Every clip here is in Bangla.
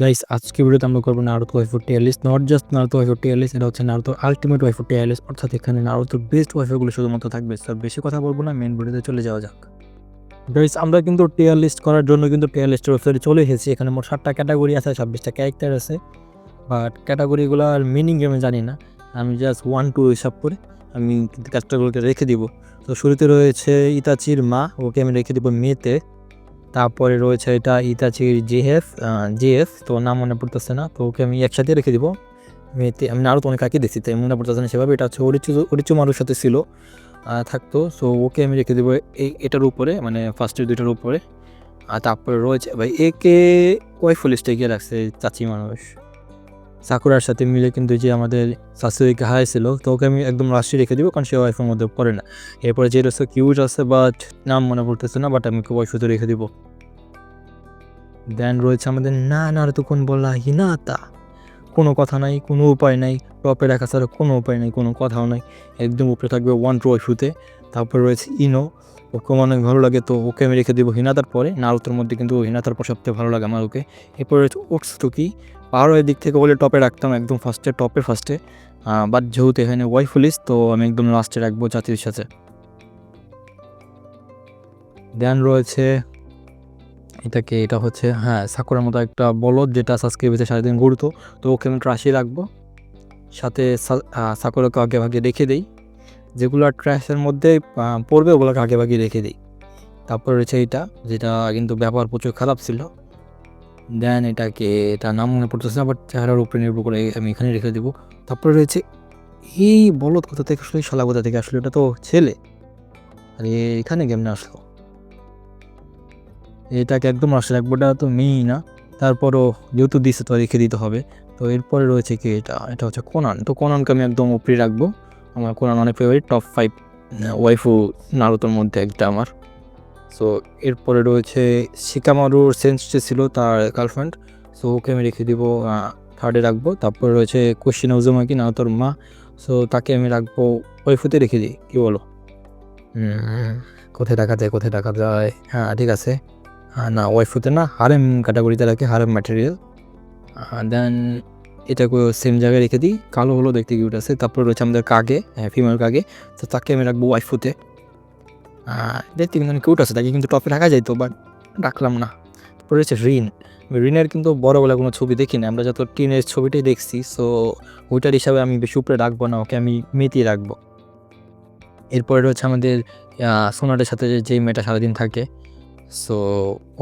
গাইস আজকে ভিডিওতে আমরা করবো Naruto waifu tier list. Not just Naruto waifu tier list, এটা হচ্ছে Naruto ultimate waifu tier list. অর্থাৎ এখানে নারুতোর বেস্ট ওয়াইফুগুলো শুধুমাত্র থাকবে। স্যার বেশি কথা বলবো না, মেন ভিডিওতে চলে যাওয়া যাক। গাইস আমরা কিন্তু টিয়ার লিস্ট করার জন্য কিন্তু টিয়ার লিস্টের ওয়েবসাইটে চলে এসেছি। এখানে মোট 7টা ক্যাটাগরি আছে, 26টা ক্যারেক্টার আছে, বাট ক্যাটাগরিগুলোর মিনিং আমি জানি না। আমি জাস্ট 1-2 হিসাব করে আমি কিন্তু ক্যারেক্টারগুলোকে রেখে দিব। তো শুরুতে রয়েছে ইতাচির মা, ওকে আমি রেখে দিব মেতে। তারপরে রয়েছে এটা ইতাচির জিএফ, তো নাম মনে পড়তেছে না, তো ওকে আমি একসাথে রেখে দিব মেতে। আমি আরও তো অনেক আগে দেখছি, তাই মনে পড়তেছে না সেভাবে। এটা হচ্ছে অরিচুমারুর সাথে ছিল থাকতো, সো ওকে আমি রেখে দেবো এটার উপরে, মানে ফার্স্টের দুইটার উপরে। আর তারপরে রয়েছে ভাই একে ওয়াইফু লিস্টে গিয়ে রাখছে চাচি মানুষ, সাকুরার সাথে মিলে কিন্তু যে আমাদের শাশুড়িকে হারাইছিল, তো ওকে আমি একদম লাস্টে রেখে দিব, কারণ সে ওয়াইফের মধ্যে পড়ে না। এরপরে যে রয়েছে কিউট আছে, বাট নাম মনে পড়তেছে না, বাট আমি ওয়াইফুতে রেখে দিব। দেন রয়েছে আমাদের নারুতো কোন বলা হিনাতা, কোনো কথা নাই, কোনো উপায় নাই, টপে রাখা ছাড়া কোনো উপায় নাই, কোনো কথাও নাই, একদম উপরে থাকবে 1-2 ওয়াইফুতে। তারপর রয়েছে ইনো, ওকে অনেক ভালো লাগে, তো ওকে আমি রেখে দেবো হিনাতার পরে। নারুতোর মধ্যে কিন্তু হিনাতার পর সবথেকে ভালো লাগে আমার ওকে। এরপরে রয়েছে ওটসুকি, পাহাড়ের দিক থেকে বলে টপে রাখতাম, একদম টপের ফার্স্টে, বাট যেহেতু এখানে ওয়াইফু লিস্ট, তো আমি একদম লাস্টে রাখবো জাতির সাথে। দেন রয়েছে এটা হচ্ছে সাকুরার মতো একটা বলদ, যেটা সাবস্ক্রাইবেতে সারাদিন ঘুরতো, তো ওকে আমি ট্রাশে রাখবো। সাথে সাকুরাকে আগে ভাগে রেখে দিই, যেগুলো ট্র্যাশের মধ্যে পড়বে ওগুলোকে আগে ভাগে রেখে দিই। তারপর রয়েছে যেটা কিন্তু ব্যবহার প্রচুর খারাপ ছিল। দেন এটা নাম মনে পড়তেছে না, বাট চেহারার উপরে নির্ভর করে আমি এখানে রেখে দেবো। তারপরে রয়েছে এই বলদ কোথা থেকে আসলে, শালা কোথা থেকে আসলে, এটা তো ছেলে, আর এখানে কেমনে আসলো? এটাকে একদম লাস্টে রাখবো, এটা তো মেয়েই না, তারপরও যেহেতু দিছে তো রেখে দিতে হবে। তো এরপরে রয়েছে এটা হচ্ছে কোনান, তো কোনানকে আমি একদম উপরে রাখবো। আমার কোনান অনেক ফেভারিট, টপ 5 ওয়াইফু নারুতোর মধ্যে একটা আমার। সো এরপরে রয়েছে শিকামারুর সেন্সে ছিল তার গার্লফ্রেন্ড, সো ওকে আমি রেখে দিব, থার্ডে রাখবো। তারপরে রয়েছে কুশিনা উজুমাকি, নারুতোর মা, সো তাকে আমি রাখবো ওয়াইফুতে রেখে দিই, কী বলো? কোথায় রাখা যায়? হ্যাঁ ঠিক আছে, না ওয়াইফুতে না, হারেম ক্যাটাগরিতে রাখি, হারেম ম্যাটেরিয়াল। দেন এটাকে সেম জায়গায় রেখে দিই, কালো হলো দেখতে কিউট আছে। তারপরে রয়েছে আমাদের কাগে, ফিমেল কাগে, তো তাকে আমি রাখবো ওয়াইফুতে। দেখতে কিন্তু কিউট আছে, তাকে কিন্তু টপে রাখা যাইতো, বাট রাখলাম না। তারপরে রয়েছে রিনের কিন্তু বড় বলে কোনো ছবি দেখি না, আমরা যত টিনের ছবিটাই দেখছি, সো ওইটার হিসাবে আমি বেশি উপরে রাখবো না, ওকে আমি মেয়েতেই রাখবো। এরপরে রয়েছে আমাদের সোনাটের সাথে যে মেয়েটা সারাদিন থাকে, সো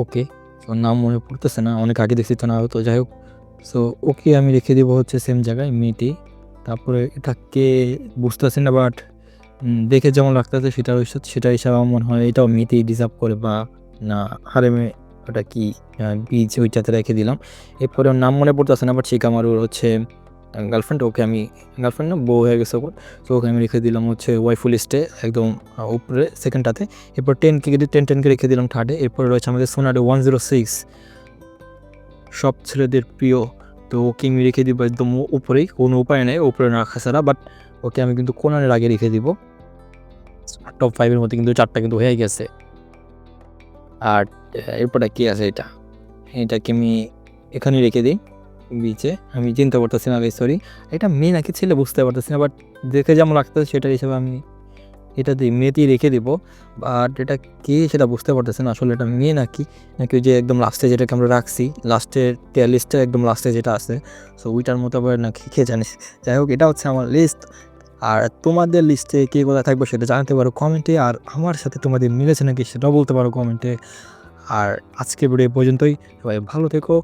ওকে, ওর নাম মনে পড়তেছে না, অনেক আগে দেখছি তো, না হতো, যাই হোক। সো ওকে আমি রেখে দেবো হচ্ছে সেম জায়গায় মেয়েটি। তারপরে এটাকে বুঝতেছি না, বাট দেখে যেমন লাগতেছে সেটা হিসাবে আমার মনে হয় এটাও মেয়েতেই ডিজার্ভ করে, বা না হারেমে ওটা কি বীজ, ওইটাতে রেখে দিলাম। এরপরে ওর নাম মনে পড়তেছে না, বাট শিকামারুর হচ্ছে গার্লফ্রেন্ড, ওকে আমি গার্লফ্রেন্ড না, বউ হয়ে গেছে ওর, তো ওকে আমি রেখে দিলাম হচ্ছে ওয়াইফু লিস্টে একদম উপরে সেকেন্ডটাতে। এরপর 10কে রেখে দিলাম থার্ডে। এরপরে রয়েছে আমাদের সোনারে 106, সব ছেলেদের প্রিয়, তো ওকে আমি রেখে দিব একদম উপরেই, কোনো উপায় নেই উপরে রাখা ছাড়া, বাট ওকে আমি কিন্তু কোনানের আগে রেখে দিব। টপ 5-এর মধ্যে কিন্তু 4টা কিন্তু হয়ে গেছে। আর এরপরে কি আছে, এটাকে আমি এখানে রেখে দিই বিচে, আমি চিনতে পারতেছি না, সরি এটা মেয়ে নাকি ছেলে বুঝতে পারতেছি না, বাট দেখে যেমন লাগতেছে সেটা হিসেবে আমি এটা দিয়ে মেয়েতেই রেখে দিব। বাট এটা কে সেটা বুঝতে পারতেছে না আসলে, এটা মেয়ে নাকি ওই যে একদম লাস্টে যেটাকে আমরা রাখছি, লাস্টের টিয়ার লিস্টে একদম লাস্টে যেটা আছে, সো ওইটার মতো আবার নাকি কে জানিস। যাই হোক, এটা হচ্ছে আমার লিস্ট। আর তোমাদের লিস্টে কে কোথায় থাকবে সেটা জানাতে পারো কমেন্টে, আর আমার সাথে তোমাদের মিলেছে নাকি সেটাও বলতে পারো কমেন্টে। আর আজকে ভিডিও পর্যন্তই, সবাই ভালো থেকো।